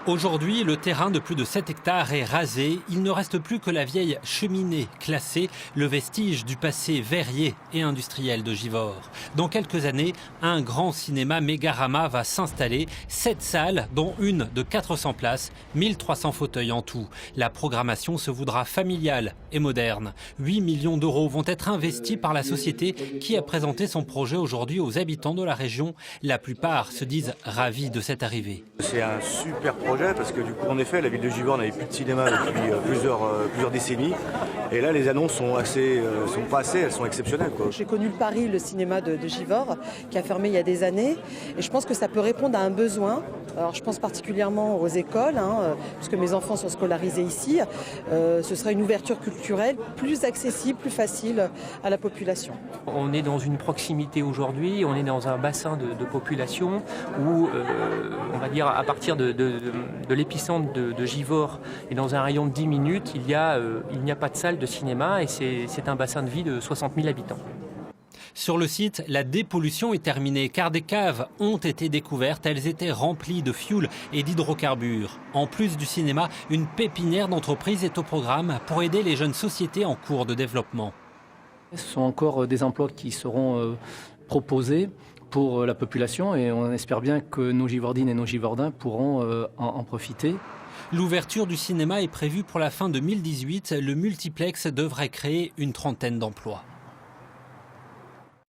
Aujourd'hui, le terrain de plus de 7 hectares est rasé. Il ne reste plus que la vieille cheminée classée, le vestige du passé verrier et industriel de Givors. Dans quelques années, un grand cinéma Mégarama va s'installer. 7 salles, dont une de 400 places, 1300 fauteuils en tout. La programmation se voudra familiale et moderne. 8 millions d'euros vont être investis par la société qui a présenté son projet aujourd'hui aux habitants de la région. La plupart se disent ravis de cette arrivée. C'est un super projet parce que du coup, en effet, la ville de Givors n'avait plus de cinéma depuis plusieurs décennies. Et là, les annonces sont pas assez, elles sont exceptionnelles, quoi. J'ai connu le Paris, le cinéma de Givors, qui a fermé il y a des années. Et je pense que ça peut répondre à un besoin. Alors, je pense particulièrement aux écoles, puisque mes enfants sont scolarisés ici. Ce sera une ouverture culturelle plus accessible, plus facile à la population. On est dans une proximité aujourd'hui, on est dans un bassin de population où, on va dire, à partir de l'épicentre de Givors et dans un rayon de 10 minutes, il n'y a pas de salle de cinéma et c'est un bassin de vie de 60 000 habitants. Sur le site, la dépollution est terminée car des caves ont été découvertes. Elles étaient remplies de fioul et d'hydrocarbures. En plus du cinéma, une pépinière d'entreprise est au programme pour aider les jeunes sociétés en cours de développement. Ce sont encore des emplois qui seront proposés pour la population et on espère bien que nos Givordines et nos Givordins pourront en profiter. L'ouverture du cinéma est prévue pour la fin 2018. Le multiplex devrait créer une trentaine d'emplois.